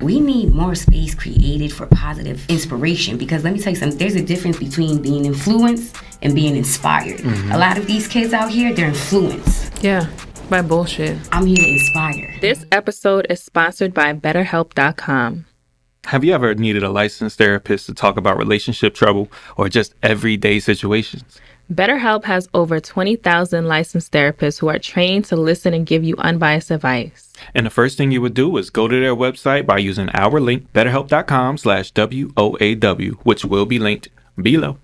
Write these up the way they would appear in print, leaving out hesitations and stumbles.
We need more space created for positive inspiration, because let me tell you something, there's a difference between being influenced and being inspired. A lot of these kids out here, they're influenced. Yeah, by bullshit. I'm here to inspire. This episode is sponsored by BetterHelp.com. Have you ever needed a licensed therapist to talk about relationship trouble or just everyday situations? BetterHelp has over 20,000 licensed therapists who are trained to listen and give you unbiased advice. And the first thing you would do is go to their website by using our link, betterhelp.com/WOAW, which will be linked below.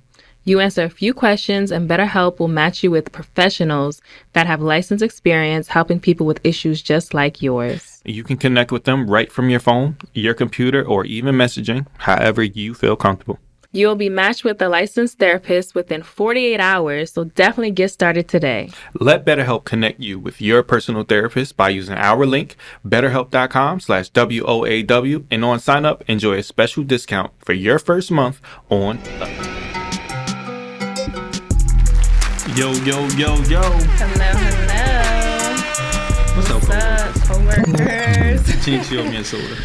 You answer a few questions and BetterHelp will match you with professionals that have license experience helping people with issues just like yours. You can connect with them right from your phone, your computer, or even messaging, however you feel comfortable. You will be matched with a licensed therapist within 48 hours, so definitely get started today. Let BetterHelp connect you with your personal therapist by using our link, betterhelp.com/WOAW, and on sign up, enjoy a special discount for your first month on Yo. Hello. What's up, coworkers? Jinx, you owe me a soda.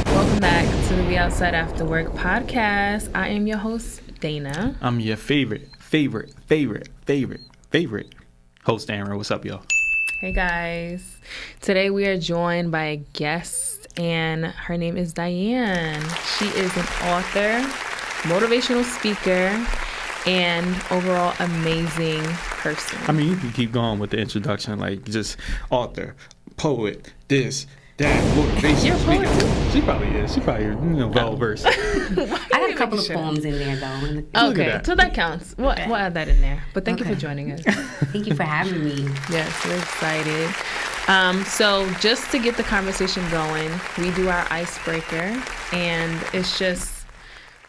Welcome back to the We Outside After Work podcast. I am your host, Dana. I'm your favorite host, Aaron. What's up, y'all? Hey, guys. Today we are joined by a guest, and her name is Diane. She is an author, motivational speaker, and overall amazing person. I mean, you can keep going with the introduction, like just author, poet, this, that, motivation. You're a poet too? She probably is. She probably, well versed. I got a couple of poems in there, though. Okay, so that counts. We'll add that in there. But thank you for joining us. Thank you for having me. Yes, we're excited. So just to get the conversation going, we do our icebreaker, and it's just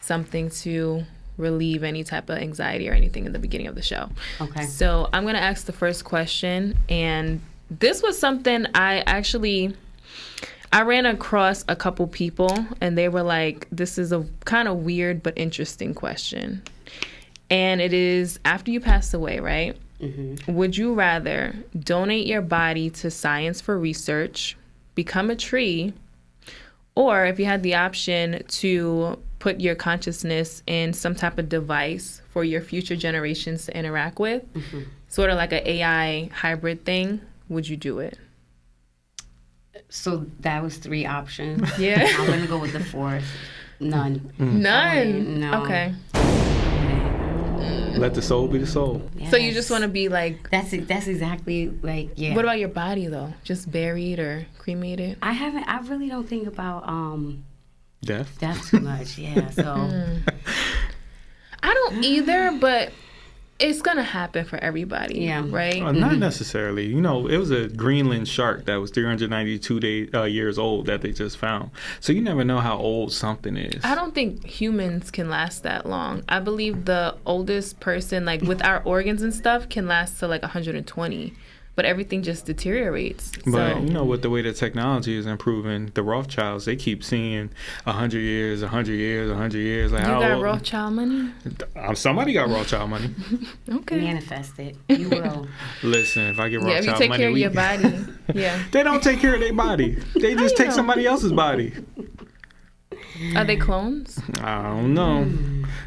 something to relieve any type of anxiety or anything in the beginning of the show. Okay. So I'm going to ask the first question, and this was something I ran across a couple people, and they were like, this is a kind of weird but interesting question. And it is, after you pass away, right? Mm-hmm. Would you rather donate your body to science for research, become a tree, or if you had the option to put your consciousness in some type of device for your future generations to interact with, sort of like an AI hybrid thing, would you do it? So that was 3 options. Yeah. I'm going to go with the 4th. None. None? No. Okay. Let the soul be the soul. Yes. So you just want to be like... That's exactly like, yeah. What about your body, though? Just buried or cremated? I really don't think about Death too much, yeah. So I don't either, but it's gonna happen for everybody, right? Not necessarily. You know, it was a Greenland shark that was 392 years old that they just found. So you never know how old something is. I don't think humans can last that long. I believe the oldest person, like with our organs and stuff, can last to like 120. But everything just deteriorates. But, so. you know, with the way that technology is improving, the Rothschilds, they keep seeing 100 years, 100 years, 100 years. Like, you got Rothschild money? Somebody got Rothschild money. Okay. Manifest it. You will. Listen, if I get Rothschild money... Yeah, if you take care of your body. Yeah. They don't take care of their body. They just take somebody else's body. Are they clones? I don't know.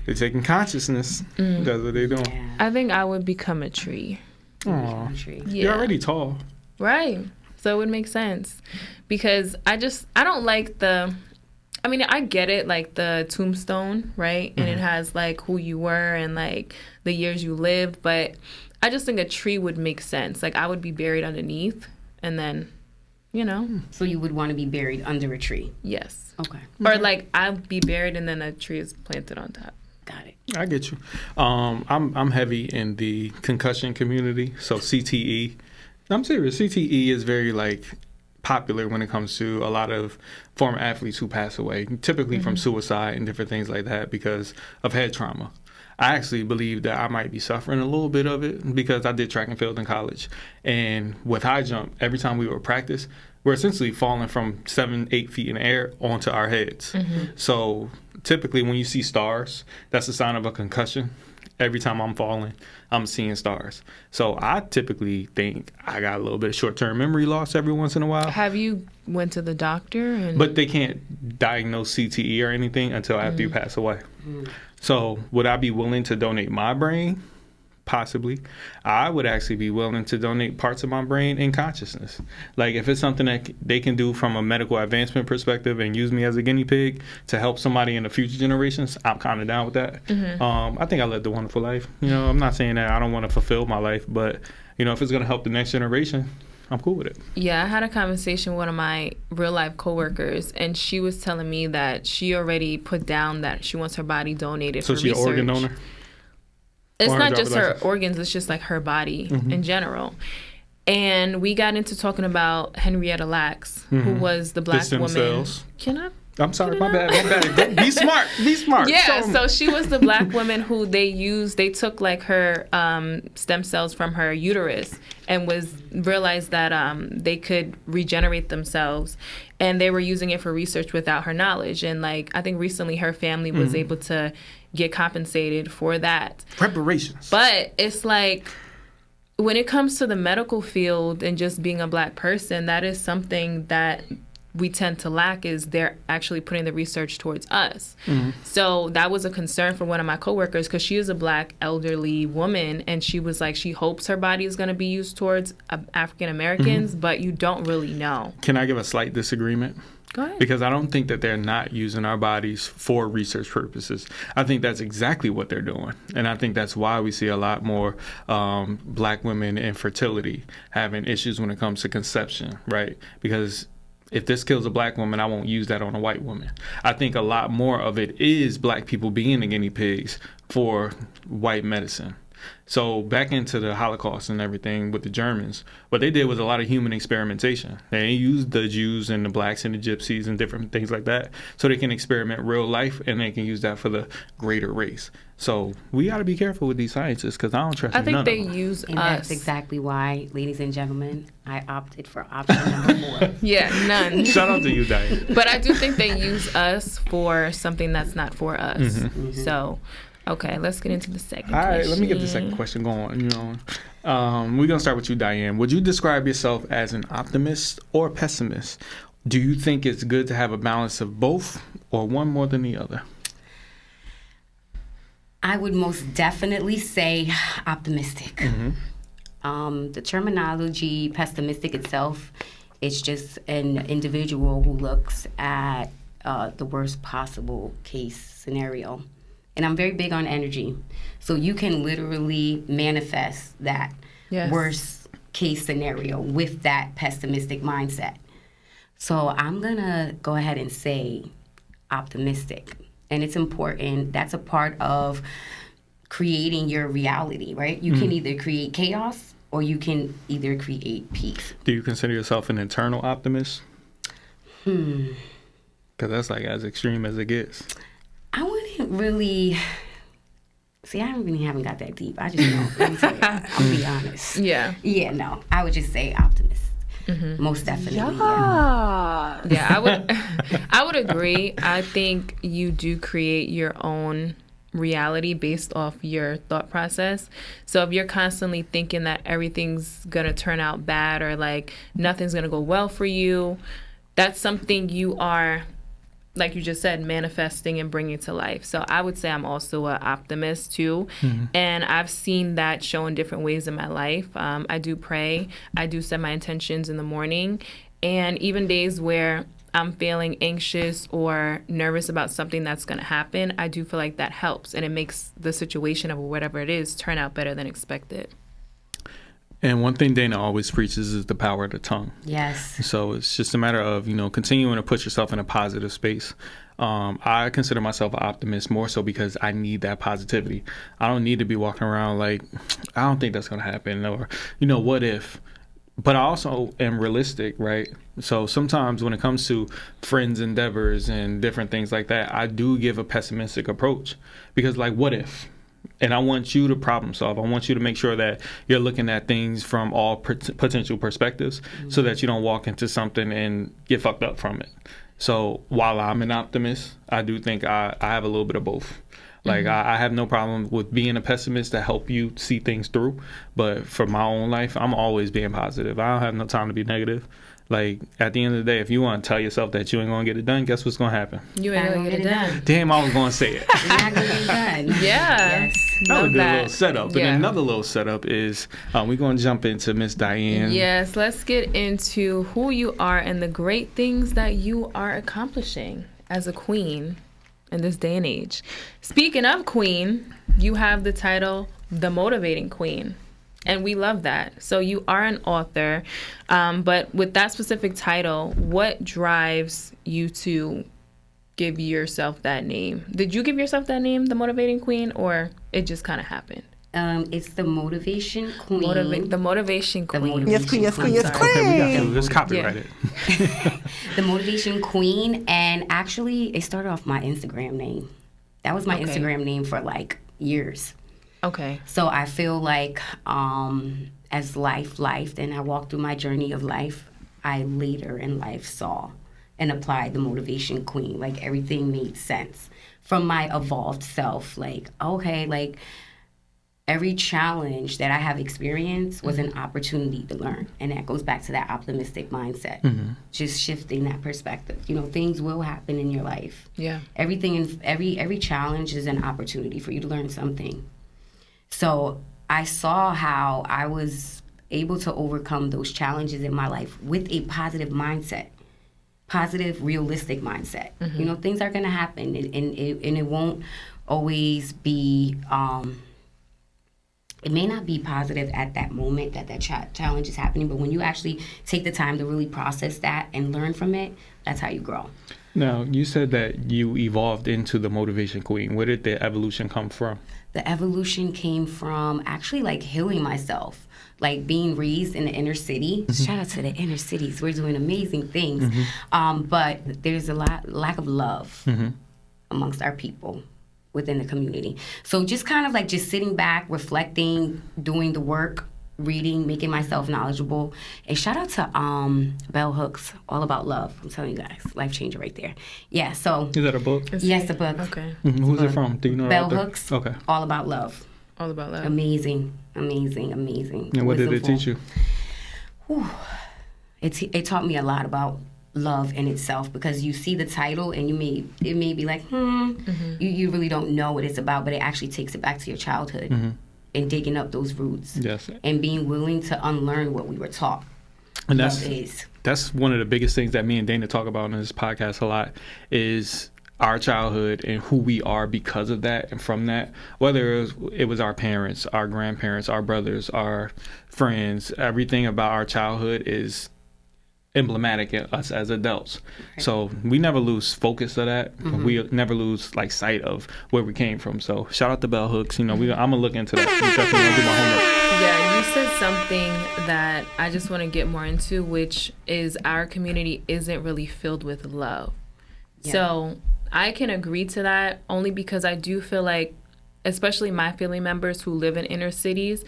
They're taking consciousness. That's what they're doing. Yeah. I think I would become a tree. Aw. Yeah. You're already tall. Right. So it would make sense. Because I don't like I get it, like the tombstone, right? And it has like who you were and like the years you lived. But I just think a tree would make sense. Like I would be buried underneath and then, you know. So you would want to be buried under a tree? Yes. Okay. Or like I'd be buried and then a tree is planted on top. Got it. I get you. I'm heavy in the concussion community, so CTE. I'm serious. CTE is very like popular when it comes to a lot of former athletes who pass away, typically from suicide and different things like that because of head trauma. I actually believe that I might be suffering a little bit of it because I did track and field in college, and with high jump, every time we would practice, we're essentially falling from 7-8 feet in the air onto our heads. So typically when you see stars, that's a sign of a concussion. every time I'm falling, I'm seeing stars. So I typically think I got a little bit of short-term memory loss every once in a while. Have you went to the doctor? But they can't diagnose CTE or anything until after you pass away. So would I be willing to donate my brain? Possibly. I would actually be willing to donate parts of my brain in consciousness. Like if it's something that they can do from a medical advancement perspective and use me as a guinea pig to help somebody in the future generations, I'm kind of down with that. I think I lived a wonderful life. You know, I'm not saying that I don't want to fulfill my life, but you know, if it's going to help the next generation, I'm cool with it. Yeah, I had a conversation with one of my real life coworkers, and she was telling me that she already put down that she wants her body donated for research. So she's an organ donor? It's not just her organs, it's just like her body in general. And we got into talking about Henrietta Lacks, who was the black woman. Cells. I'm sorry, my bad. Be smart. Yeah, so she was the black woman who they took like her stem cells from her uterus and realized that they could regenerate themselves, and they were using it for research without her knowledge. And like I think recently her family was able to get compensated for that. Reparations. But it's like when it comes to the medical field and just being a black person, that is something that we tend to lack, is they're actually putting the research towards us. So that was a concern for one of my coworkers, because she is a black elderly woman, and she was like, she hopes her body is going to be used towards African Americans, but you don't really know. Can I give a slight disagreement? Go ahead. Because I don't think that they're not using our bodies for research purposes. I think that's exactly what they're doing. And I think that's why we see a lot more black women in fertility having issues when it comes to conception, right? Because if this kills a black woman, I won't use that on a white woman. I think a lot more of it is black people being the guinea pigs for white medicine. So back into the Holocaust and everything with the Germans, what they did was a lot of human experimentation. They used the Jews and the blacks and the gypsies and different things like that so they can experiment real life, and they can use that for the greater race. So we got to be careful with these scientists, because I don't trust none of them. I think they use and us. that's exactly why, ladies and gentlemen, I opted for option number 4. Yeah, none. Shout out to you, Diane. But I do think they use us for something that's not for us. So, okay, let's get into the second question. All right, let me get the second question going. You know, we're gonna start with you, Diane. Would you describe yourself as an optimist or pessimist? Do you think it's good to have a balance of both, or one more than the other? I would most definitely say optimistic. The terminology pessimistic itself, it's just an individual who looks at the worst possible case scenario. And I'm very big on energy. So you can literally manifest that worst case scenario with that pessimistic mindset. So I'm going to go ahead and say optimistic. And it's important. That's a part of creating your reality, right? You can either create chaos or you can either create peace. Do you consider yourself an internal optimist? Because that's like as extreme as it gets. I wouldn't really... See, I haven't got that deep. I just know. Let me tell you, I'll be honest. Yeah. Yeah, no. I would just say optimist. Most definitely. Yeah, I would agree. I think you do create your own reality based off your thought process. So if you're constantly thinking that everything's gonna turn out bad, or like nothing's gonna go well for you, that's something you are, like you just said, manifesting and bringing to life. So I would say I'm also an optimist too. And I've seen that show in different ways in my life. I do pray. I do set my intentions in the morning. And even days where I'm feeling anxious or nervous about something that's going to happen, I do feel like that helps. And it makes the situation of whatever it is turn out better than expected. And one thing Dana always preaches is the power of the tongue. Yes. So it's just a matter of, continuing to put yourself in a positive space. I consider myself an optimist more so because I need that positivity. I don't need to be walking around like, I don't think that's going to happen, or, what if? But I also am realistic, right? So sometimes when it comes to friends' endeavors and different things like that, I do give a pessimistic approach, because like, what if? And I want you to problem solve. I want you to make sure that you're looking at things from all potential perspectives, so that you don't walk into something and get fucked up from it. So while I'm an optimist, I do think I have a little bit of both. Like, I have no problem with being a pessimist to help you see things through. But for my own life, I'm always being positive. I don't have no time to be negative. Like, at the end of the day, if you want to tell yourself that you ain't going to get it done, guess what's going to happen? You ain't gonna get it done. Damn, I was going to say it. You're not gonna get it done. Yeah. Yes. That was a Love good that. little setup. Yeah. And another little setup is we're going to jump into Miss Diane. Yes, let's get into who you are and the great things that you are accomplishing as a queen in this day and age. Speaking of queen, you have the title The Motivating Queen. And we love that. So you are an author, but with that specific title, what drives you to give yourself that name? Did you give yourself that name, The Motivating Queen, or it just kind of happened? It's the Motivation Queen. The Motivation Queen. Motivation Yes, queen, yes, queen, yes, Sorry. queen. Okay, we got to let's copyright it. The Motivation Queen. And actually, it started off my Instagram name. That was my Okay. Instagram name for like years. Okay. So I feel like as life and I walked through my journey of life, I later in life saw and applied the Motivation Queen. Like, everything made sense from my evolved self. Like, okay, like, every challenge that I have experienced was an opportunity to learn. And that goes back to that optimistic mindset. Just shifting that perspective. You know, things will happen in your life. Yeah. Everything, every challenge is an opportunity for you to learn something. So I saw how I was able to overcome those challenges in my life with a positive mindset, positive, realistic mindset. You know, things are going to happen, and it won't always be, it may not be positive at that moment that challenge is happening, but when you actually take the time to really process that and learn from it, that's how you grow. Now, you said that you evolved into the Motivation Queen. Where did the evolution come from? The evolution came from actually like healing myself, like being raised in the inner city. Shout out to the inner cities. We're doing amazing things. But there's a lack of love amongst our people within the community. So just kind of like just sitting back, reflecting, doing the work, reading, making myself knowledgeable. And shout out to Bell Hooks, All About Love. I'm telling you guys, life changer right there. Yeah, so Is that a book? yes, the book. Okay. Who's it from? Do you know? the Bell author? Hooks, Okay. All About Love. All about love. Amazing, amazing, amazing. And what did it Wisdomful. teach you? It taught me a lot about love in itself, because you see the title and it may be like, you really don't know what it's about, but it actually takes it back to your childhood and digging up those roots. Yes. And being willing to unlearn what we were taught. And Love is. that's one of the biggest things that me and Dana talk about in this podcast a lot is our childhood and who we are because of that and from that. Whether it was our parents, our grandparents, our brothers, our friends, everything about our childhood is emblematic in us as adults. Right. So we never lose focus of that. We never lose like sight of where we came from. So shout out to Bell Hooks. You know, I'm gonna look into that. I'm definitely gonna do my homework. Yeah, you said something that I just want to get more into, which is our community isn't really filled with love. Yeah. So I can agree to that only because I do feel like, especially my family members who live in inner cities,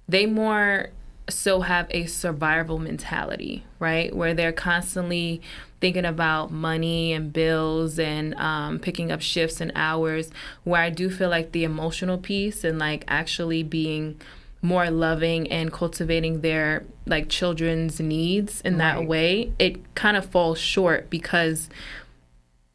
they more so have a survival mentality, right? Where they're constantly thinking about money and bills and picking up shifts and hours, where I do feel like the emotional piece and like actually being more loving and cultivating their like children's needs in that Right. way, it kind of falls short because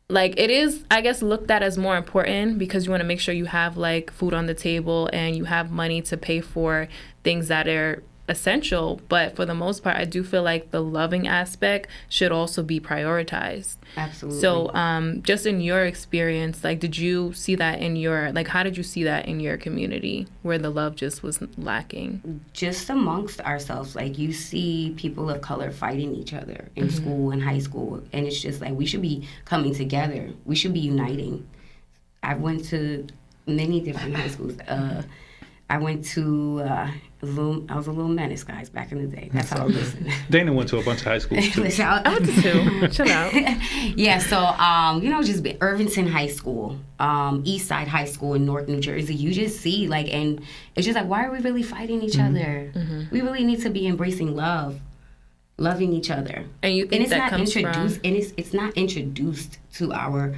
like it is, I guess, looked at as more important because you want to make sure you have like food on the table and you have money to pay for things that are essential. But for the most part, I do feel like the loving aspect should also be prioritized. Absolutely. So just in your experience, like, did you see that in your, like, how did you see that in your community where the love just was lacking? Just amongst ourselves, like you see people of color fighting each other in school and high school, and it's just like we should be coming together. We should be uniting. I went to many different high schools. I went to I was a little menace, guys, back in the day. That's how I listened. Dana went to a bunch of high schools too. Listen, I went to two. Chill out. Yeah, so just Irvington High School, East Side High School in North New Jersey. You just see and it's just like, why are we really fighting each other? We really need to be embracing love. loving each other. And you think it's that not comes introduced, from? and it's not introduced to our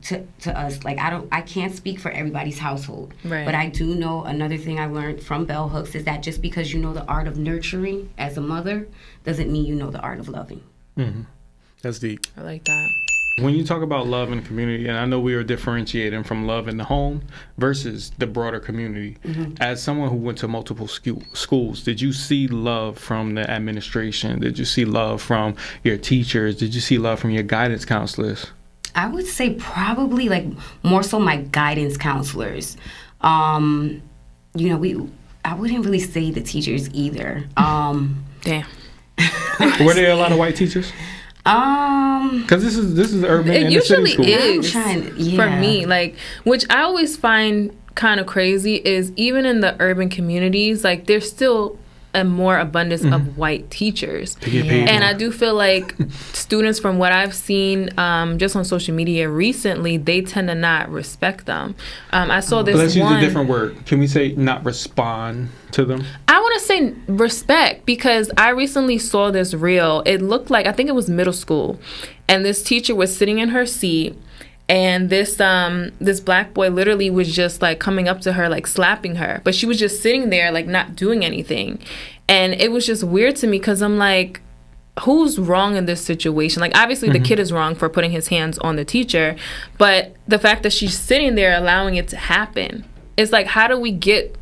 to us. Like I can't speak for everybody's household, Right. but I do know another thing I learned from Bell Hooks is that just because you know the art of nurturing as a mother doesn't mean you know the art of loving. Mm-hmm. That's deep. I like that. When you talk about love in the community, and I know we are differentiating from love in the home versus the broader community, as someone who went to multiple schools, did you see love from the administration? Did you see love from your teachers? Did you see love from your guidance counselors? I would say probably like more so my guidance counselors. I wouldn't really say the teachers either. Damn. Were there a lot of white teachers? Because this is urban It inner city usually school. is Yeah. for me. Like, which I always find kind of crazy is even in the urban communities, like there's still a more abundance of white teachers. To get paid And more. I do feel like students, from what I've seen just on social media recently, they tend to not respect them. I saw this Let's use one. a different word. Can we say not respond to them? I want to say respect, because I recently saw this reel. It looked like, I think it was middle school, and this teacher was sitting in her seat, and this black boy literally was just like coming up to her, like slapping her, but she was just sitting there like not doing anything. And it was just weird to me, because I'm like, who's wrong in this situation? Like, obviously the kid is wrong for putting his hands on the teacher, but the fact that she's sitting there allowing it to happen, it's like, how do we get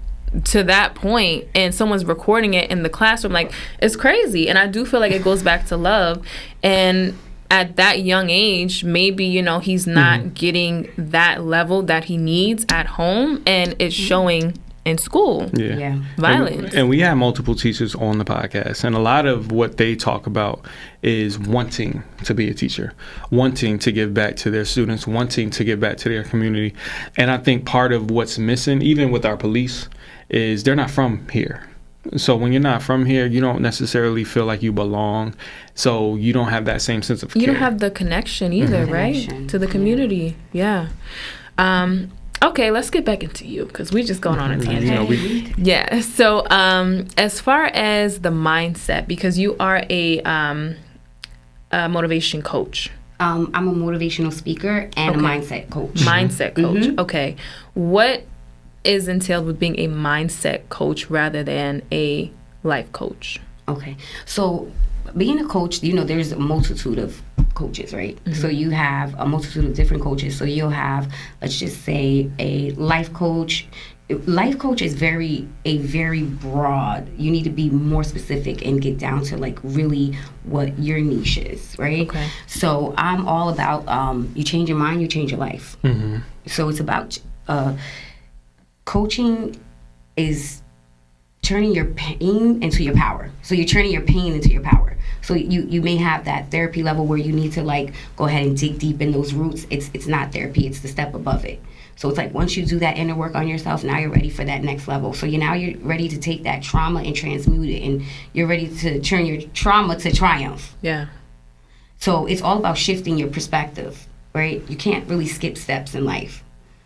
to that point and someone's recording it in the classroom? Like, it's crazy. And I do feel like it goes back to love. And at that young age, maybe, he's not getting that level that he needs at home, and it's showing in school. Yeah. Violence. And we have multiple teachers on the podcast, and a lot of what they talk about is wanting to be a teacher, wanting to give back to their students, wanting to give back to their community. And I think part of what's missing, even with our police, is they're not from here. So when you're not from here, you don't necessarily feel like you belong. So you don't have that same sense of care. You don't have the connection either, right? Connection. To the community. Yeah. Okay, let's get back into you, because we're just going on a tangent. Yeah. So as far as the mindset, because you are a motivation coach. I'm a motivational speaker and a mindset coach. Mindset coach. Okay. What is entailed with being a mindset coach rather than a life coach? Okay. So being a coach, there's a multitude of coaches, right? So you have a multitude of different coaches. So you'll have, let's just say, a life coach. Life coach is very broad. You need to be more specific and get down to like really what your niche is, right? Okay. So I'm all about you change your mind, you change your life. So it's about coaching is turning your pain into your power. So you're turning your pain into your power. So you may have that therapy level where you need to like go ahead and dig deep in those roots. It's not therapy, it's the step above it. So it's like once you do that inner work on yourself, now you're ready for that next level. So you're ready to take that trauma and transmute it, and you're ready to turn your trauma to triumph. Yeah. So it's all about shifting your perspective, right? You can't really skip steps in life.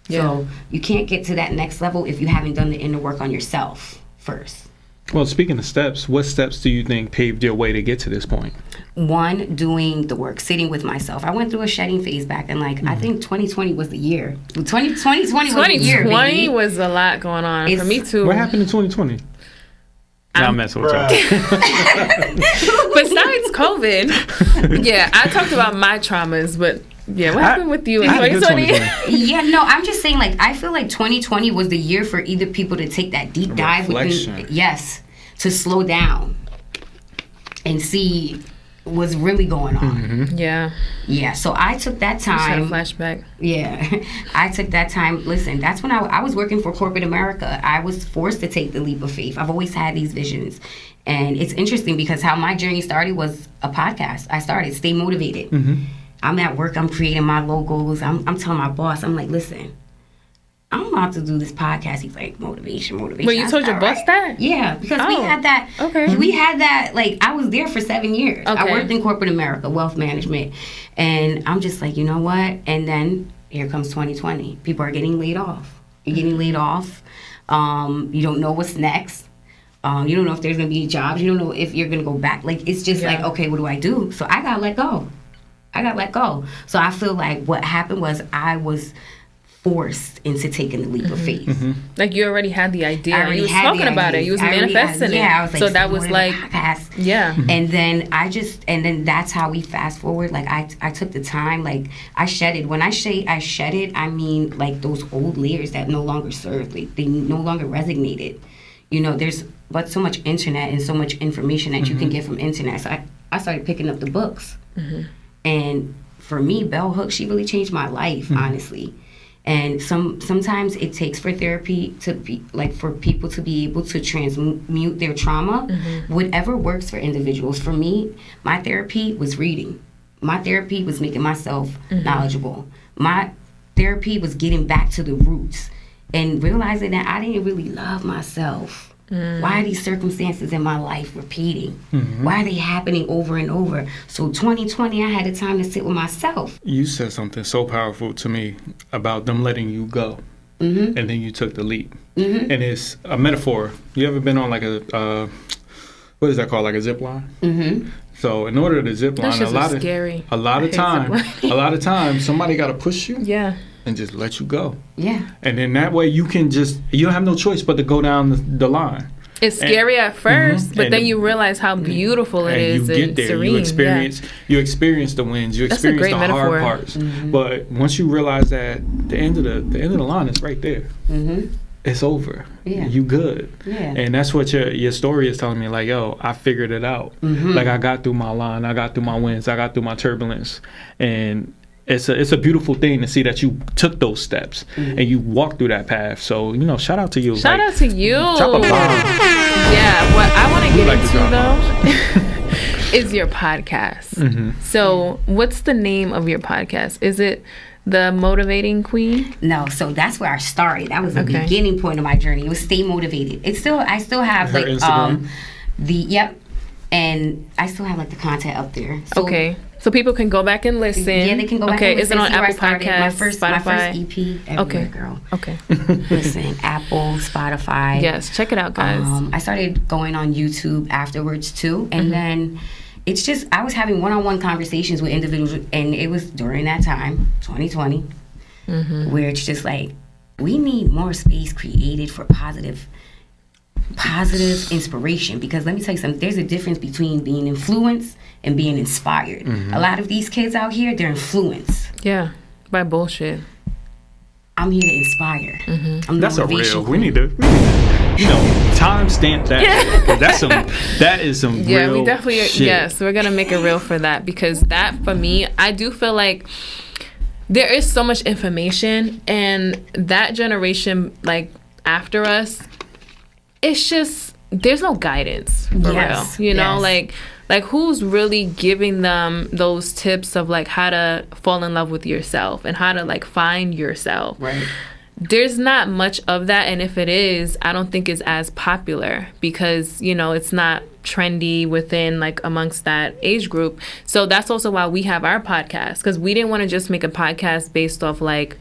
Yeah. So you can't get to that next level if you haven't done the inner work on yourself first. Well, speaking of steps, what steps do you think paved your way to get to this point? One, doing the work, sitting with myself. I went through a shedding phase back, and I think 2020 was the year. 2020 was the year, 2020 baby. was a lot going on for me too. What happened in 2020? I'm messing with y'all. Besides COVID, yeah, I talked about my traumas, but yeah, what happened with you in I had a good 2020? Yeah, no, I'm just saying, I feel like 2020 was the year for either people to take that deep dive reflection. yes, to slow down and see what's really going on. Yeah, Yeah, so I took that just had a time. flashback. Yeah, I took that time. Listen, that's when I was working for corporate America. I was forced to take the leap of faith. I've always had these visions. And it's interesting because how my journey started was a podcast. I started Stay Motivated. I'm at work, I'm creating my logos. I'm telling my boss, I'm like, listen, I'm about to do this podcast. He's like, motivation. Wait, you I told said, your boss "All right." that? Yeah, because we Oh, had that. okay. We had that, I was there for 7 years. I Okay. worked in corporate America, wealth management. And I'm just like, you know what? And then here comes 2020. People are getting laid off. You're getting laid off. You don't know what's next. You don't know if there's going to be jobs. You don't know if you're going to go back. Like, it's just like, okay, what do I do? So I got to let go. So I feel like what happened was I was forced into taking the leap of faith. Like, you already had the idea. You was had talking about it. You was manifesting it. Yeah, I was like, so that was like, And then that's how we fast forward. Like, I took the time. Like, I shedded. When I say I shedded, I mean like those old layers that no longer served. Like, they no longer resonated. You know, there's but so much internet and so much information that you can get from internet. So I started picking up the books. And for me, Bell Hooks, she really changed my life, honestly. And sometimes it takes for therapy to be like for people to be able to transmute their trauma. Whatever works for individuals. For me, my therapy was reading. My therapy was making myself knowledgeable. My therapy was getting back to the roots and realizing that I didn't really love myself. Why are these circumstances in my life repeating? Why are they happening over and over? So 2020, I had the time to sit with myself. You said something so powerful to me about them letting you go. And then you took the leap. And it's a metaphor. You ever been on like a, what is that called? Like a zip line? So in order to zip line, a lot of times somebody got to push you. And just let you go. And then that way you can you don't have no choice but to go down the line. It's scary at first, but then you realize how beautiful it is. You get there. Serene. You experience the wins. You experience the hard parts. But once you realize that the end of the line is right there. It's over. You good. And that's what your story is telling me. Like, yo, I figured it out. Like, I got through my line. I got through my wins. I got through my turbulence. And it's a beautiful thing to see that you took those steps and you walked through that path. So, you know, shout out to you. Shout out to you. Drop a bomb. Yeah, what I want to get into, though, is your podcast. So, what's the name of your podcast? Is it The Motivating Queen? No, so that's where I started. That was the beginning point of my journey. It was stay motivated. I still have her like Instagram? And I still have like the content up there. So, so people can go back and listen. Yeah, they can go back and listen. Is it on Apple Podcasts, my first EP everywhere, girl. Listen, Apple, Spotify. Yes, check it out, guys. I started going on YouTube afterwards too, and then it's just I was having one-on-one conversations with individuals, and it was during that time, 2020, where it's just like we need more space created for positive inspiration, because let me tell you something, there's a difference between being influenced and being inspired. A lot of these kids out here, they're influenced by bullshit. I'm here to inspire. That's a real. We need to, time stamp that. That is some real we definitely shit. Yes, we're gonna make it real for that, because that for me, I do feel like there is so much information, and that generation like after us, it's just there's no guidance for real. You know, like who's really giving them those tips of like how to fall in love with yourself and how to like find yourself. There's not much of that, and if it is, I don't think it's as popular because, you know, it's not trendy within like amongst that age group. So that's also why we have our podcast, because we didn't want to just make a podcast based off like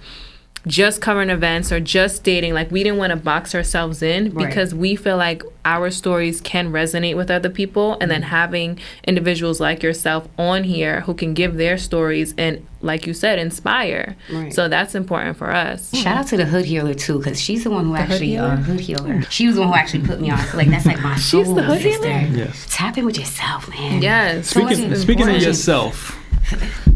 just current events or just dating. Like, we didn't want to box ourselves in because we feel like our stories can resonate with other people, and then having individuals like yourself on here who can give their stories and, like you said, inspire. So that's important for us. Shout out to the Hood Healer too, because she's the one who Hood Healer. She was the one who actually put me on. So like that's like my soul. She's the Hood sister. Healer. Yes. Tap in with yourself, man. Yes. Speaking of yourself,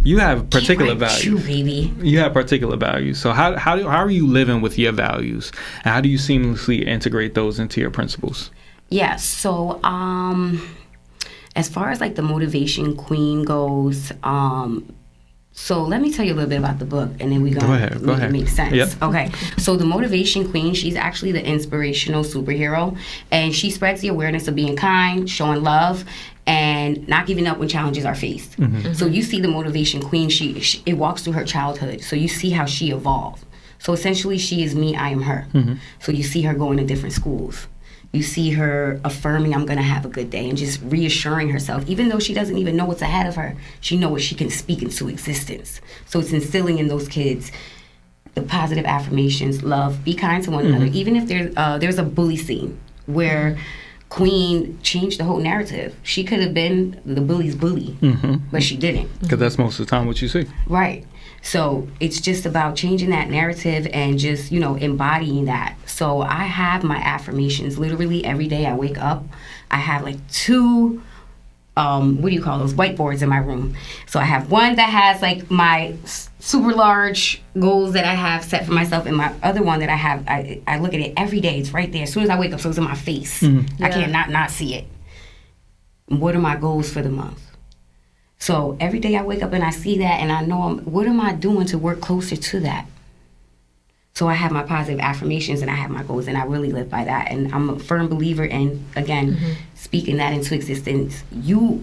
you have particular values. True, baby. You have particular values. So how are you living with your values, and how do you seamlessly integrate those into your principles? Yeah. So as far as like the motivation queen goes, so let me tell you a little bit about the book, and then we go ahead. It make sense. Yep. Okay. So the motivation queen, she's actually the inspirational superhero, and she spreads the awareness of being kind, showing love, and not giving up when challenges are faced. So you see the motivation queen, she it walks through her childhood. So you see how she evolved. So essentially, she is me, I am her. So you see her going to different schools. You see her affirming, I'm going to have a good day, and just reassuring herself, even though she doesn't even know what's ahead of her, she knows what she can speak into existence. So it's instilling in those kids the positive affirmations, love, be kind to one another. Even if there's a bully scene where Queen changed the whole narrative. She could have been the bully's bully, but she didn't. Because that's most of the time what you see. Right. So it's just about changing that narrative and just, embodying that. So I have my affirmations literally every day I wake up. I have like 2, what do you call those, whiteboards in my room. So I have one that has like my super large goals that I have set for myself, and my other one that I have, I look at it every day. It's right there. As soon as I wake up, so it's in my face. I can't not see it. What are my goals for the month? So every day I wake up and I see that, and I know what am I doing to work closer to that? So I have my positive affirmations and I have my goals, and I really live by that. And I'm a firm believer in, again, speaking that into existence. You're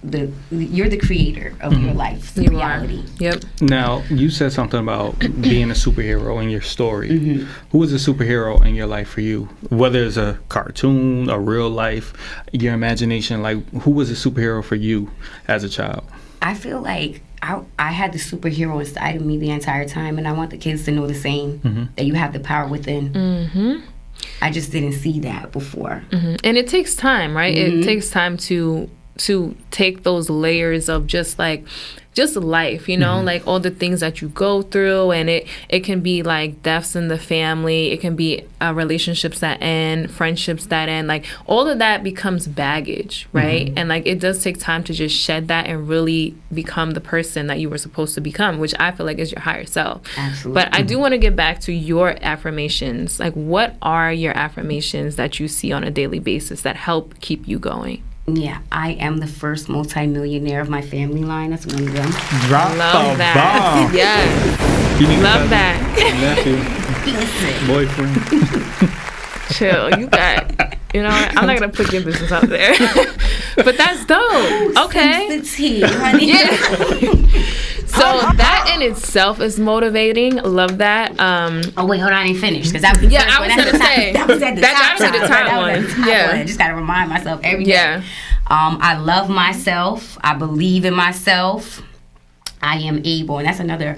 the creator of your life, the reality. Yep. Now, you said something about being a superhero in your story. Who is a superhero in your life for you? Whether it's a cartoon, a real life, your imagination, like who was a superhero for you as a child? I feel like I had the superhero inside of me the entire time, and I want the kids to know the same, that you have the power within. I just didn't see that before. And it takes time, right? It takes time to take those layers of just life, like all the things that you go through, and it can be like deaths in the family, it can be relationships that end, friendships that end, like all of that becomes baggage, right? And like it does take time to just shed that and really become the person that you were supposed to become, which I feel like is your higher self. Absolutely. But I do want to get back to your affirmations. Like, what are your affirmations that you see on a daily basis that help keep you going? Yeah, I am the first multi-millionaire of my family line. That's one of them. Drop Love the that. bomb. Yes. You need Love that. Nephew, boyfriend. Chill. You got, what? I'm not going to put your business out there. But that's dope. Okay. It's here, honey. Yeah. So that in itself is motivating. Love that. Oh wait, hold on, I ain't finished because that was the first I one. was gonna say that was at the that's top. actually the top one. I just gotta remind myself every day. Yeah. I love myself. I believe in myself. I am able, and that's another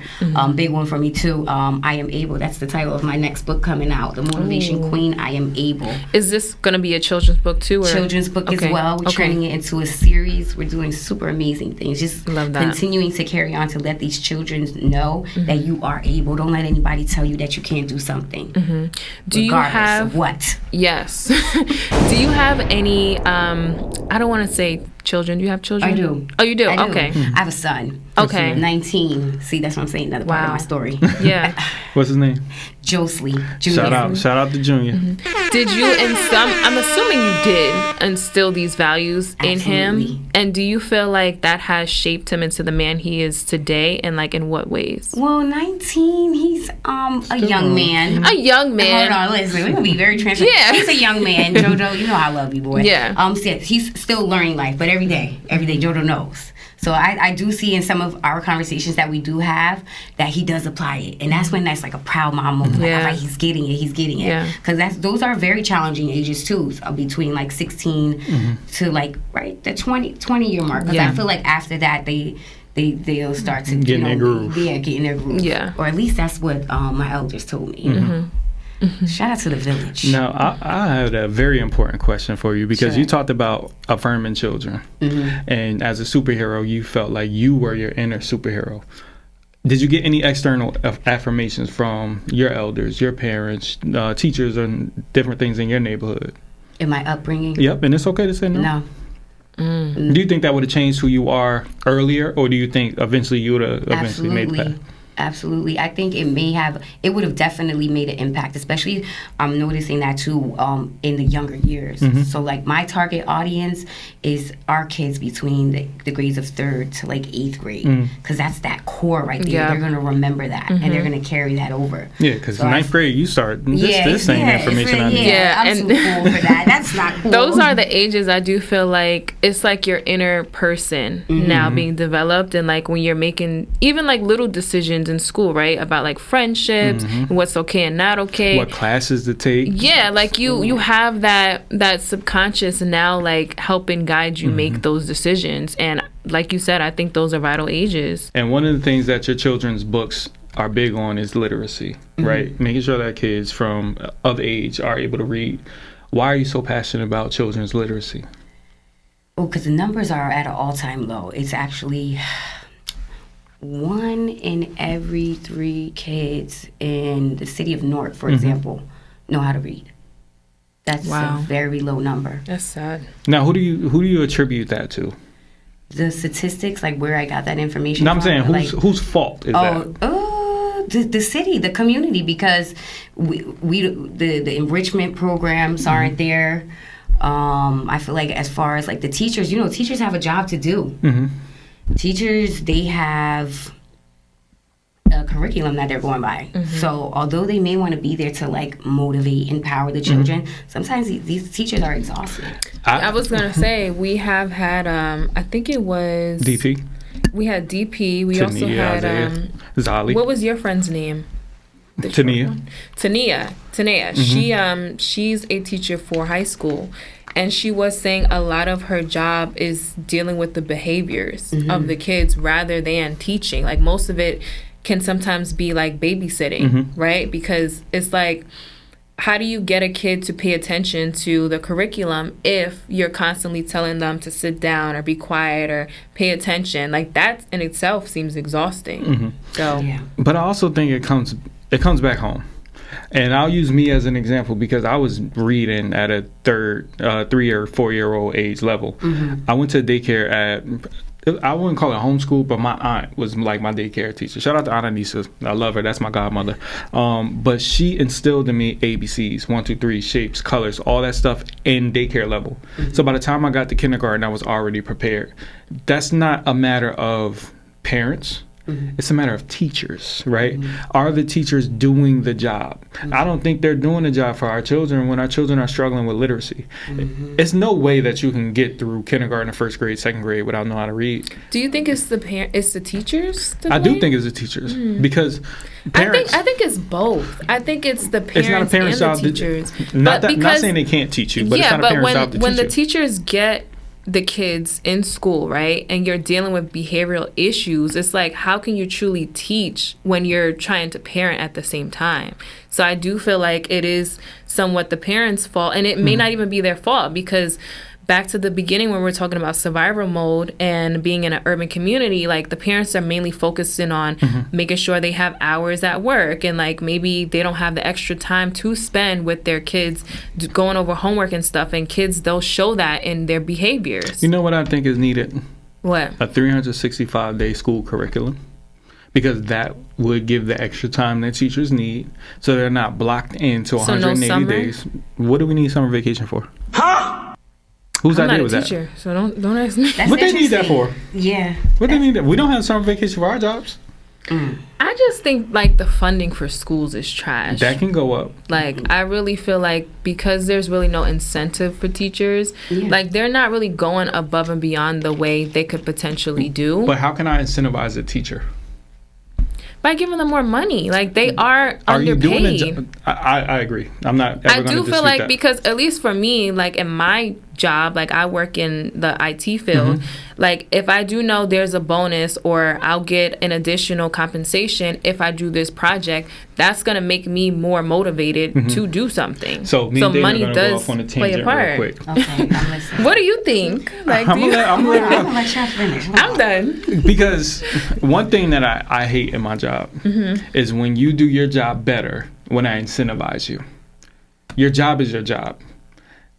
big one for me too. I am able. That's the title of my next book coming out, The Motivation Queen. I am able. Is this going to be a children's book too? Or? Children's book as well. We're turning it into a series. We're doing super amazing things. Just love that. Continuing to carry on to let these children know that you are able. Don't let anybody tell you that you can't do something. Do you have of what? Yes. Do you have any? I don't want to say children. Do you have children? I do. Oh, you do? I do. Okay. I have a son. Okay. 19. See, that's what I'm saying. Another part of my story. Yeah. What's his name? Josley Jr. Shout out to Junior. Did you I'm assuming you did instill these values in him? And do you feel like that has shaped him into the man he is today, and like in what ways? Well, 19, he's a young man. A young man. Hold on, listen, we're gonna be very transparent. Yeah. He's a young man. Jojo, you know I love you, boy. Yeah. He's still learning life, but every day Jojo knows. So I do see in some of our conversations that we do have that he does apply it. And that's when that's like a proud mom moment. Like, all right, he's getting it. Yeah. Because those are very challenging ages too, between like 16 to like, right, the 20-year mark. Because I feel like after that, they'll start to get in their groove. Yeah, get in their groove. Yeah. Or at least that's what my elders told me. Shout out to the village. Now, I have a very important question for you because you talked about affirming children. And as a superhero, you felt like you were your inner superhero. Did you get any external affirmations from your elders, your parents, teachers, and different things in your neighborhood? In my upbringing? Yep, and it's okay to say no? No. Do you think that would have changed who you are earlier, or do you think eventually you would have made the path? Absolutely. I think it would have definitely made an impact, especially I'm noticing that too in the younger years. So like my target audience is our kids between the grades of 3rd to like 8th grade, because that's that core right there. Yeah. They're going to remember that and they're going to carry that over. Yeah, because in 9th grade you start this same information on I'm too cool for that. That's not cool. Those are the ages I do feel like it's like your inner person now being developed, and like when you're making even like little decisions in school, right, about like friendships and what's okay and not okay, what classes to take. Yeah, like you have that subconscious now like helping guide you make those decisions. And like you said, I think those are vital ages. And one of the things that your children's books are big on is literacy, right? Making sure that kids from of age are able to read. Why are you so passionate about children's literacy? Oh, because the numbers are at an all-time low. It's actually 1 in every 3 kids in the city of Newark, for example, know how to read. That's a very low number. That's sad. Now, who do you attribute that to? The statistics, like where I got that information No, from. I'm saying whose fault is that? The city, the community, because the enrichment programs aren't there. I feel like as far as like the teachers, teachers have a job to do. Teachers, they have a curriculum that they're going by. So although they may want to be there to like motivate, empower the children, sometimes these teachers are exhausted. I was gonna say we have had I think it was DP. We had DP. We also had Zali. What was your friend's name? Tania. She's a teacher for high school, and she was saying a lot of her job is dealing with the behaviors of the kids rather than teaching. Like most of it can sometimes be like babysitting, right? Because it's like, how do you get a kid to pay attention to the curriculum if you're constantly telling them to sit down or be quiet or pay attention? Like that in itself seems exhausting. So, but I also think it comes back home. And I'll use me as an example because I was reading at a 3 or 4 year old age level. I went to daycare I wouldn't call it homeschool, but my aunt was like my daycare teacher. Shout out to Aunt Anissa. I love her. That's my godmother. But she instilled in me ABCs, 1, 2, 3, shapes, colors, all that stuff in daycare level. So by the time I got to kindergarten, I was already prepared. That's not a matter of parents. It's a matter of teachers, right? Are the teachers doing the job? I don't think they're doing the job for our children when our children are struggling with literacy. It's no way that you can get through kindergarten, first grade, second grade without knowing how to read. Do you think it's the teachers? I do think it's the teachers because parents. I think it's both. I think it's the parents it's not a parent's and job the teachers. Not saying they can't teach you, but it's not a parent's job to teach you. When the teachers get the kids in school, right, and you're dealing with behavioral issues, it's like, how can you truly teach when you're trying to parent at the same time? So I do feel like it is somewhat the parents' fault, and it may not even be their fault, because back to the beginning when we're talking about survival mode and being in an urban community, like the parents are mainly focusing on making sure they have hours at work, and like maybe they don't have the extra time to spend with their kids going over homework and stuff, and kids, they'll show that in their behaviors. You know what I think is needed? What? A 365-day school curriculum. Because that would give the extra time that teachers need, so they're not blocked into 180 days. What do we need summer vacation for? Whose idea was that? I'm not a teacher, so don't ask me. What they need that for? Yeah. What they need that? We don't have summer vacation for our jobs. I just think like the funding for schools is trash. That can go up. Like I really feel like because there's really no incentive for teachers, like they're not really going above and beyond the way they could potentially do. But how can I incentivize a teacher? By giving them more money. Like they are underpaid. You doing the job? I agree. I'm not ever going to dispute that. I do feel like because at least for me, like in my job, like I work in the IT field, like if I do know there's a bonus or I'll get an additional compensation if I do this project, that's going to make me more motivated to do something. So money does play a part. Real quick. Okay, I'm listening. What do you think? Like, I'm gonna let y'all finish. I'm done. Because one thing that I hate in my job is when you do your job better when I incentivize you. Your job is your job.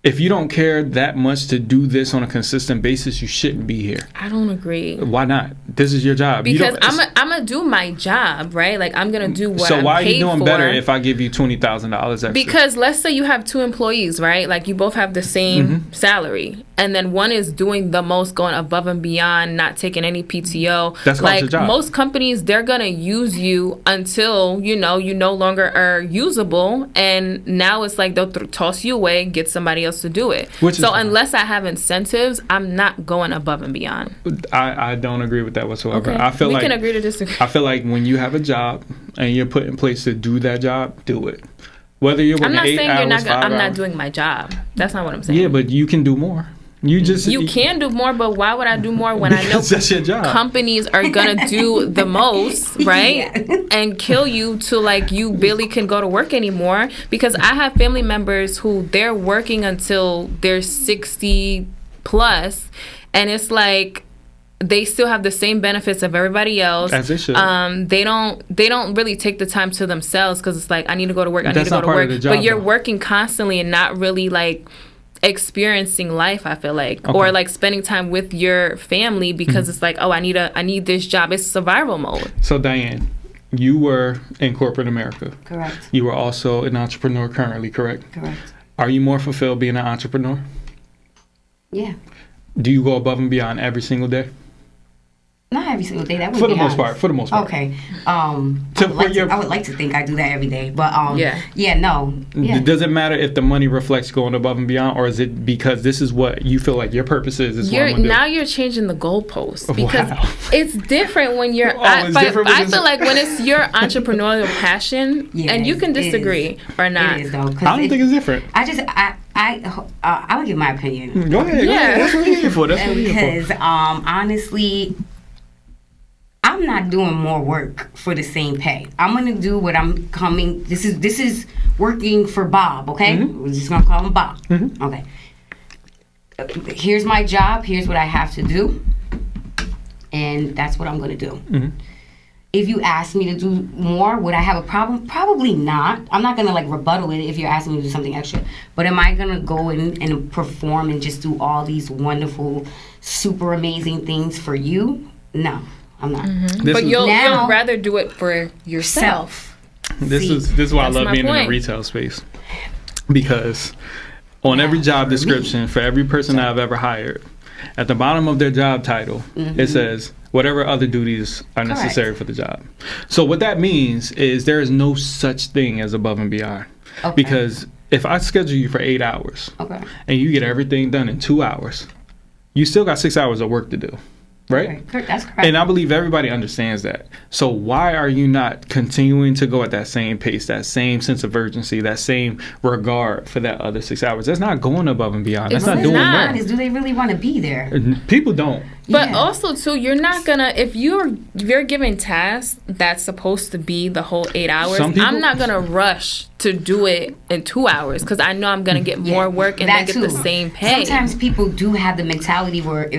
If you don't care that much to do this on a consistent basis, you shouldn't be here. I don't agree. Why not? This is your job. Because I'm gonna do my job, right? Like I'm gonna do what I'm paid for. So why are you doing better if I give you $20,000 extra? Because let's say you have 2 employees, right? Like you both have the same salary, and then one is doing the most, going above and beyond, not taking any PTO. That's like your job. Most companies, they're gonna use you until you no longer are usable, and now it's like they'll toss you away and get somebody else to do it. So unless I have incentives, I'm not going above and beyond. I don't agree with that whatsoever. Okay. I feel we like can agree to disagree. I feel like when you have a job and you're put in place to do that job, do it. Whether you're working 8 hours, 5 hours. I'm not doing my job. That's not what I'm saying. Yeah, but you can do more. You can do more, but why would I do more when I know that's your job. Companies are gonna do the most, right? Yeah. And kill you to like you barely can go to work anymore. Because I have family members who they're working until they're 60 plus, and it's like they still have the same benefits of everybody else. As they should. They don't really take the time to themselves because it's like I need to go to work. I need That's to go not to part work. of the job, But you're though. working constantly and not really like experiencing life, I feel like, Okay. or like spending time with your family because it's like, oh, I need this job. It's survival mode. So Diane, you were in corporate America. Correct. You were also an entrepreneur currently, correct? Correct. Are you more fulfilled being an entrepreneur? Yeah. Do you go above and beyond every single day? Not every single day. That would For be the most honest. part. For the most part. Okay. To- I for would like to think I do that every day, but Yeah. no. Yeah. Does it matter if the money reflects going above and beyond, or is it because this is what you feel like your purpose is? This is what I'm gonna do? Now you're changing the goalposts because Wow. it's different when you're. Oh, it's different when I it's- feel like when it's your entrepreneurial passion, Yeah, and you can it is. disagree or not. It is though. 'Cause I don't think it's different. I would give my opinion. Go ahead. Yeah. That's what we're here for. That's what we're here for. Because honestly, I'm not doing more work for the same pay. I'm gonna do what I'm coming. This is working for Bob. Okay, Mm-hmm. we're just gonna call him Bob. Okay. Here's my job. Here's what I have to do, and that's what I'm gonna do. Mm-hmm. If you ask me to do more, would I have a problem? Probably not. I'm not gonna like rebuttal it if you're asking me to do something extra. But am I gonna go in and perform and just do all these wonderful, super amazing things for you? No, I'm not. This But is- you'll Now- rather do it for yourself. This See, is why I that's love my being in point. the retail space, because on every job for me. description for every person I've ever hired, at the bottom of their job title, it says whatever other duties are Correct. necessary for the job. So what that means is there is no such thing as above and beyond, Okay. because if I schedule you for 8 hours Okay. and you get everything done in 2 hours, you still got 6 hours of work to do, right? Okay. That's correct. And I believe everybody understands that. So why are you not continuing to go at that same pace, that same sense of urgency, that same regard for that other 6 hours? That's not going above and beyond. That's It's not doing not. more. Is, do they really want to be there? People don't. But Yeah. also too, you're not gonna if you're given tasks that's supposed to be the whole 8 hours. Some people- I'm not gonna rush to do it in 2 hours because I know I'm gonna get more work and then That get the too. same pay. Sometimes people do have the mentality where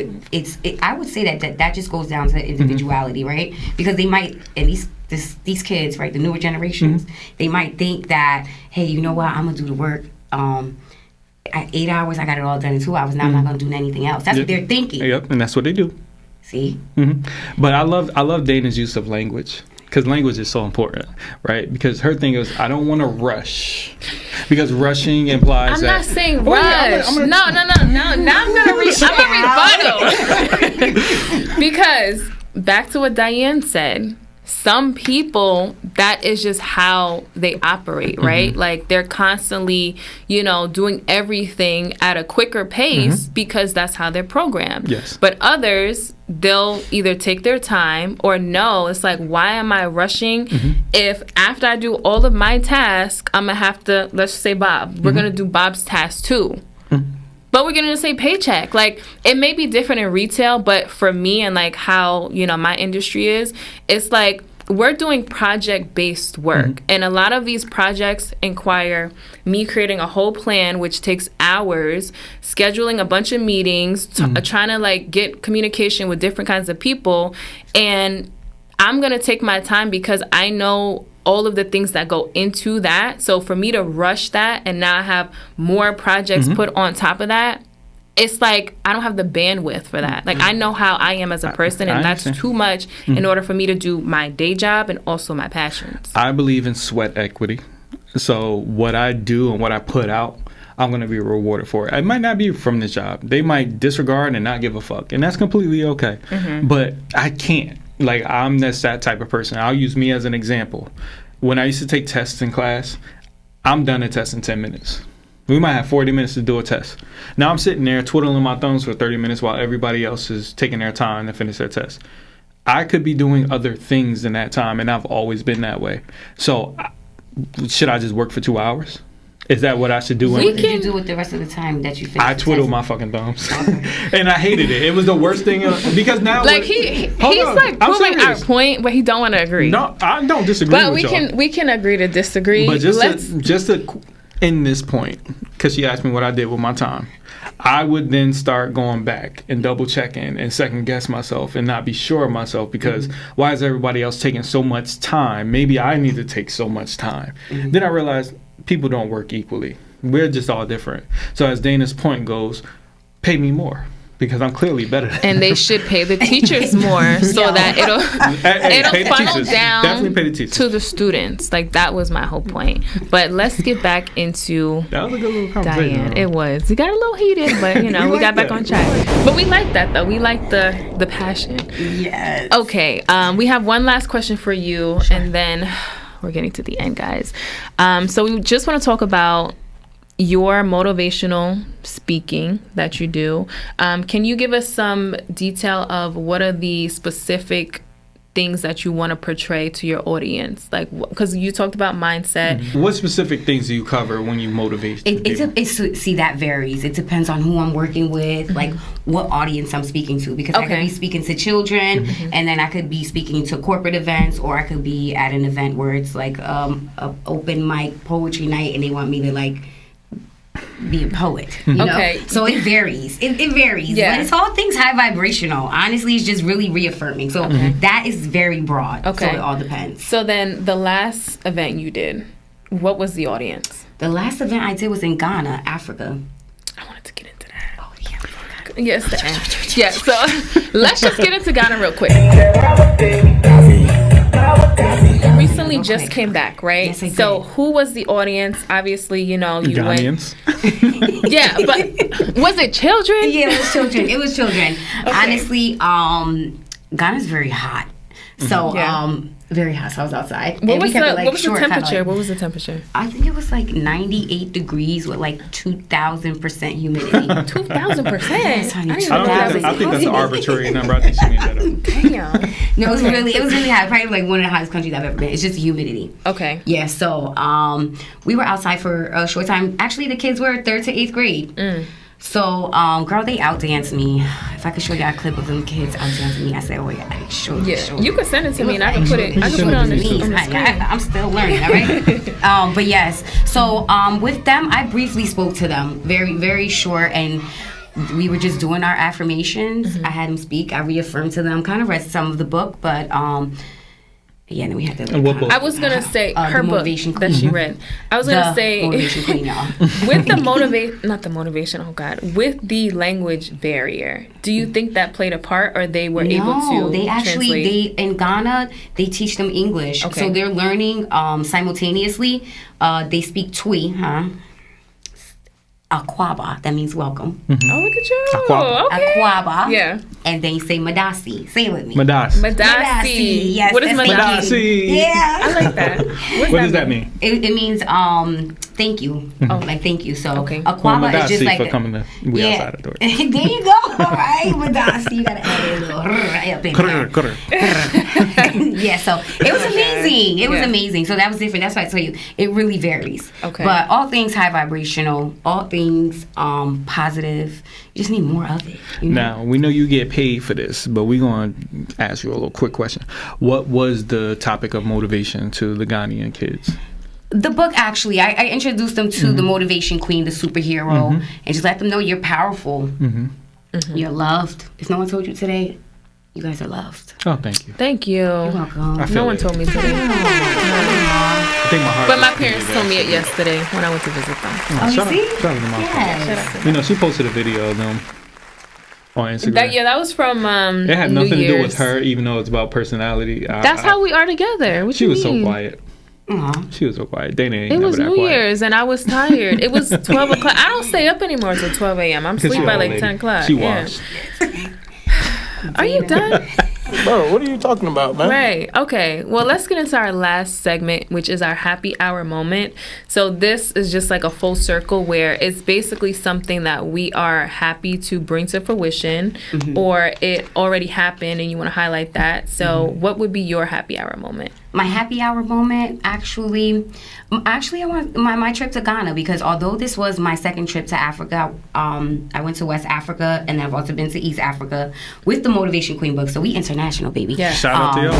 I would say that just goes down to individuality, right? Because they might, at least these kids, right, the newer generations, they might think that, hey, you know what, I'm gonna do the work. At 8 hours, I got it all done in 2 hours. Now I'm not gonna do anything else. That's what they're thinking. Yep, and that's what they do. See? But I love Dana's use of language, because language is so important, right? Because her thing is, I don't want to rush, because rushing implies I'm that. not saying Oh, rush. yeah, I'm gonna- No. Now I'm gonna rebuttal. Because back to what Diane said, some people, that is just how they operate, right? Like they're constantly, doing everything at a quicker pace because that's how they're programmed. Yes. But others, they'll either take their time or no, it's like, why am I rushing if after I do all of my tasks, I'm going to have to, let's say Bob, we're going to do Bob's task too. But we're getting the same paycheck. Like, it may be different in retail, but for me and like how, my industry is, it's like we're doing project-based work. And a lot of these projects require me creating a whole plan, which takes hours, scheduling a bunch of meetings, trying to like get communication with different kinds of people. And I'm going to take my time because I know all of the things that go into that. So for me to rush that and now have more projects put on top of that, it's like I don't have the bandwidth for that. Like I know how I am as a person, and that's too much in order for me to do my day job and also my passions. I believe in sweat equity. So what I do and what I put out, I'm going to be rewarded for it. It might not be from this job. They might disregard and not give a fuck, and that's completely okay. But I can't. Like, I'm that type of person. I'll use me as an example. When I used to take tests in class, I'm done a test in 10 minutes. We might have 40 minutes to do a test. Now I'm sitting there twiddling my thumbs for 30 minutes while everybody else is taking their time to finish their test. I could be doing other things in that time, and I've always been that way. So should I just work for 2 hours? Is that what I should do? What did you do with the rest of the time that you finished? I twiddled my fucking thumbs, and I hated it. It was the worst thing because now, Like he's like proving our point, but he don't want to agree. No, I don't disagree. But with we can agree to disagree. But just to end this point, because she asked me what I did with my time, I would then start going back and double checking and second guess myself and not be sure of myself because why is everybody else taking so much time? Maybe I need to take so much time. Then I realized people don't work equally. We're just all different. So as Dana's point goes, pay me more because I'm clearly better than and they should pay the teachers more so that it'll funnel down Definitely pay the teachers. to the students. Like that was my whole point. But let's get back into that was a good little conversation. Diane. It was. It got a little heated, but we got back on track. But we like that though. We like the passion. Yes. Okay. We have one last question for you, and then we're getting to the end, guys. So we just want to talk about your motivational speaking that you do. Can you give us some detail of what are the specific things that you want to portray to your audience? Like, because you talked about mindset. What specific things do you cover when you motivate people? See, that varies. It depends on who I'm working with, like what audience I'm speaking to. Because I could be speaking to children, and then I could be speaking to corporate events, or I could be at an event where it's like a open mic poetry night, and they want me to like be a poet, you know? So it varies. It varies. Yeah. But it's all things high vibrational. Honestly, it's just really reaffirming. So that is very broad. Okay. So it all depends. So then the last event you did, what was the audience? The last event I did was in Ghana, Africa. I wanted to get into that. Oh, yeah. Yes. Yeah, so let's just get into Ghana real quick. You recently just came back, right? Yes, I did. So who was the audience? Obviously, you Ghanaians. went. Yeah, but was it children? Yeah, it was children. It was children. Honestly, Ghana's very hot. So, very hot. So I was outside. What was the temperature? What was the temperature? I think it was like 98 degrees with like 2,000% humidity. 2,000%? Yes, honey, I think that's an arbitrary number. I think she made that up. Damn. No, it was really hot. Probably like one of the hottest countries I've ever been. It's just humidity. Okay. Yeah, so we were outside for a short time. Actually, the kids were 3rd to 8th grade. So, girl, they outdanced me. If I could show you a clip of them kids outdancing me, I said, oh yeah, sure. You could send it to me, and I can put it on the screen. I'm still learning, all right? But yes, so with them, I briefly spoke to them, very, very short, and we were just doing our affirmations. I had them speak. I reaffirmed to them, kind of read some of the book, but yeah, and then we had to. What book? I was gonna say her book that she read. I was gonna say Motivation Queen, y'all. with with the language barrier. Do you think that played a part, or they were able to? No, they actually translate? in Ghana they teach them English, so they're learning simultaneously. They speak Twi, Akwaba, that means welcome. Oh, look at you. Akwaba. Okay. Akwaba. Yeah. And then you say Madasi. Say it with me. Madasi. Yes. What is that's Madasi? Yeah. I like that. What does that mean? It means thank you. Like thank you. So Akwaba is just like for coming to outside the door. There you go. All right, Madasi. You gotta add a little right up in there. Yeah. So it was amazing. It was amazing. So that was different. That's why I tell you it really varies. Okay. But all things high vibrational. All things positive. You just need more of it. You know? Now, we know you get paid for this, but we're going to ask you a little quick question. What was the topic of motivation to the Ghanaian kids? The book, actually, I introduced them to the Motivation Queen, the superhero, and just let them know you're powerful. You're loved. If no one told you today, you guys are loved. Oh, thank you. Thank you. You're welcome. No one told me today. I think my heart But my parents told me it yesterday when I went to visit them. Oh, you see? Shout out to my Yes. You know, she posted a video of them on Instagram. That was from It had New nothing to do with Year's. her, even though it's about personality. That's how we are together. What She you was so mean? quiet. She was so quiet. Dana ain't It never was that New quiet. Year's and I was tired. It was 12 o'clock. I don't stay up anymore till 12 a.m. I'm 'Cause asleep she by old like lady. 10 o'clock. She Yeah. washed. Are you done? Bro, what are you talking about, man? Right. Okay. Well, let's get into our last segment, which is our happy hour moment. So this is just like a full circle where it's basically something that we are happy to bring to fruition, or it already happened and you want to highlight that. So what would be your happy hour moment? My happy hour moment, actually, I want my trip to Ghana, because although this was my second trip to Africa, I went to West Africa and I've also been to East Africa with the Motivation Queen book. So we international, baby. Yeah. Shout out to y'all.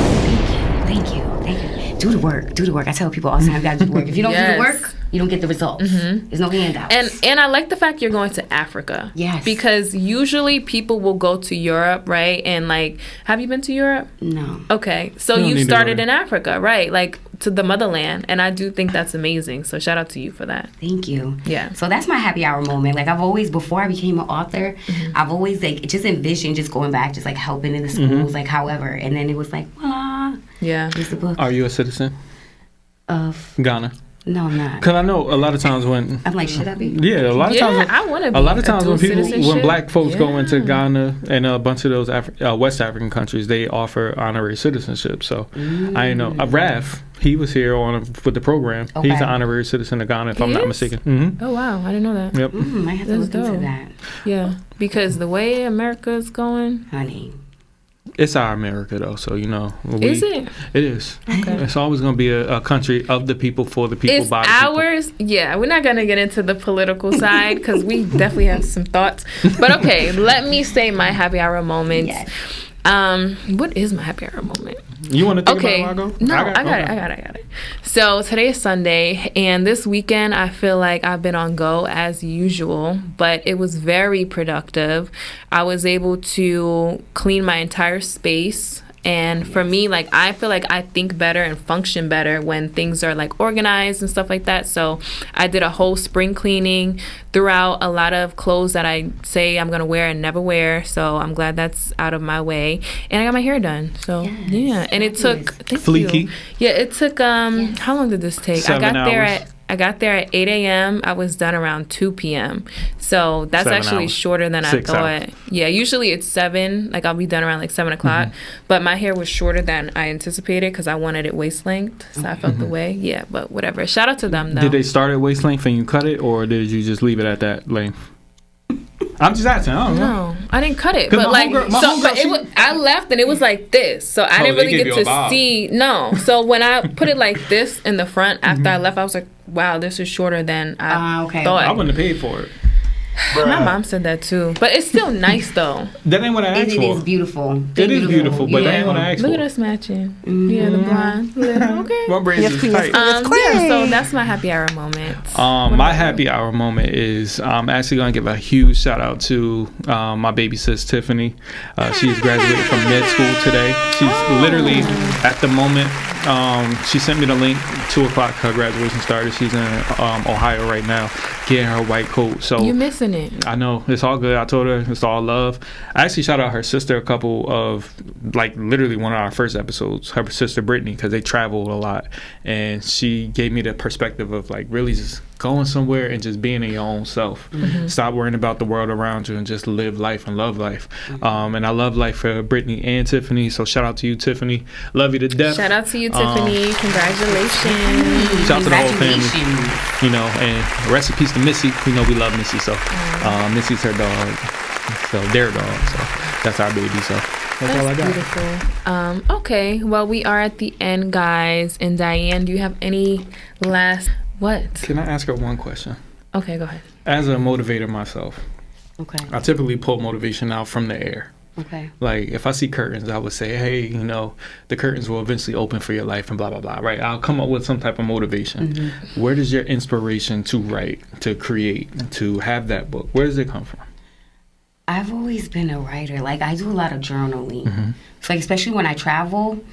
Thank you. Do the work. I tell people all the time, you gotta do the work. If you don't do the work, you don't get the results. There's no handouts. And I like the fact you're going to Africa. Yes. Because usually people will go to Europe, right? And like, have you been to Europe? No. Okay. So You don't you need to started go in Africa, right? Like to the motherland. And I do think that's amazing. So shout out to you for that. Thank you. Yeah. So that's my happy hour moment. Like I've always, before I became an author, I've always like just envisioned just going back, just like helping in the schools, like however. And then it was like, voila, Yeah. here's the book Are you a citizen? of, Ghana. no, I'm not. Because I know a lot of times when I'm like, should I be? yeah, a lot of times. I want to be A lot of times when dual people, when citizenship. black folks go into Yeah. Ghana and a bunch of those West African countries, they offer honorary citizenship. So I know Raph, he was here with the program. He's Okay. an honorary citizen of Ghana, if He I'm not is? mistaken. Mm-hmm. Oh, wow. I didn't know that. Yep. I have to That's look into dope. that. Yeah. Because the way America's going. Honey. It's our America, though. So Is it? It is. Okay. It's always going to be a country of the people, for the people, It's by the people. ours. Yeah, we're not going to get into the political side because we definitely have some thoughts. But okay, let me say my happy hour moment. Yes. What is my happy hour moment? You want to think Okay. about it, Margo? No, I got it. So today is Sunday, and this weekend I feel like I've been on go as usual, but it was very productive. I was able to clean my entire space. And for me, like, I feel like I think better and function better when things are like organized and stuff like that. So I did a whole spring cleaning, threw out a lot of clothes that I say I'm going to wear and never wear. So I'm glad that's out of my way. And I got my hair done. So yeah. And it took, thank Fleeky. you. Yeah, it took, how long did this take? 7 hours. I got there at 8 a.m. I was done around 2 p.m. So that's 7 actually hours. shorter than 6 I thought. hours. Yeah, usually it's 7. Like I'll be done around like 7 o'clock. But my hair was shorter than I anticipated because I wanted it waist length. So I felt the way. Yeah, but whatever. Shout out to them though. Did they start at waist length and you cut it, or did you just leave it at that length? I'm just asking. I don't know. No, I didn't cut it. 'Cause But my like, homegirl, but I left and it was like this. So I didn't they really gave get you a to bob. see. No. So when I put it like this in the front after I left, I was like, wow, this is shorter than I Okay. thought. I wouldn't have paid for it. My mom said that too. But it's still nice though. That ain't what I asked It for. is beautiful. It is beautiful, but that ain't what I asked Look for. at us matching. Yeah, the blonde. Okay. My braids is tight. Yeah, so that's my happy hour moment. My happy hour moment is I'm actually going to give a huge shout out to my baby sis Tiffany. She's graduated from med school today. She's literally at the moment. She sent me the link. 2 o'clock her graduation started. She's in Ohio right now, getting her white coat. So You're missing it. I know, it's all good. I told her it's all love. I actually shout out her sister a couple of, like, literally one of our first episodes, her sister Brittany, because they traveled a lot, and she gave me the perspective of like really just going somewhere and just being in your own self. Stop worrying about the world around you and just live life and love life. And I love life for Brittany and Tiffany, so shout out to you, Tiffany. Love you to death. Shout out to you, Tiffany. Congratulations. Shout out to the whole family. Congratulations. And rest in peace to Missy. We know we love Missy, so Missy's her dog, so their dog, so that's our baby. So that's all I got. Beautiful. Okay, well, we are at the end, guys. And Diane, do you have any last what? Can I ask her one question? Okay, go ahead. As a motivator myself, Okay. I typically pull motivation out from the air. Okay. Like if I see curtains, I would say, hey, the curtains will eventually open for your life and blah, blah, blah, right? I'll come up with some type of motivation. Where does your inspiration to write, to create, to have that book, where does it come from? I've always been a writer. Like I do a lot of journaling. So like, especially when I travel,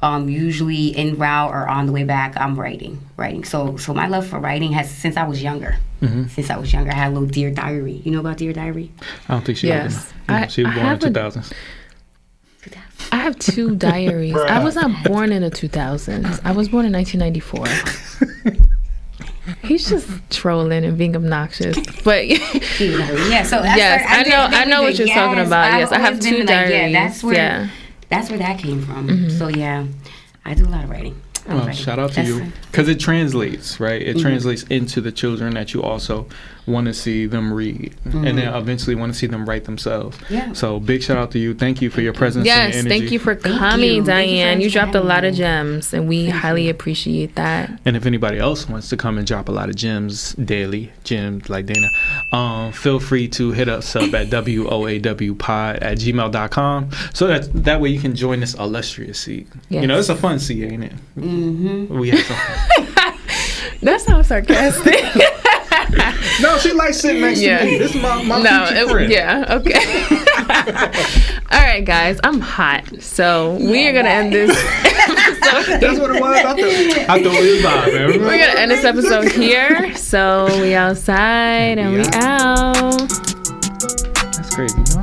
usually en route or on the way back, I'm writing. So my love for writing has since I was younger. Since I was younger, I had a little Dear Diary. You know about Dear Diary? I don't think she Yes. she was born in have 2000s. I have 2 diaries. I was not born in the 2000s. I was born in 1994. He's just trolling and being obnoxious. But Yeah. So yes, I know what you're talking about. Yes, I have 2 diaries. That's where that's where that came from. So yeah, I do a lot of writing. Well, shout out to you, because it translates, right? It translates into the children that you also want to see them read, and then eventually want to see them write themselves. Yeah. So big shout out to you. Thank you for your presence. Yes, and energy. thank you for coming, Diane. You dropped a lot of gems, and we highly appreciate that. And if anybody else wants to come and drop a lot of gems daily, gems like Dana, feel free to hit us up at woawpod@gmail.com, so that way you can join this illustrious seat. Yes. You know, it's a fun seat, ain't it? We have some fun. That sounds sarcastic. No, she likes sitting next to me. This is my future friend. Yeah, okay. All right, guys, I'm hot, so we are gonna end this episode. That's what it was. I thought it was vibe, man. We're gonna end this episode here. So we outside and we out. That's crazy. You know?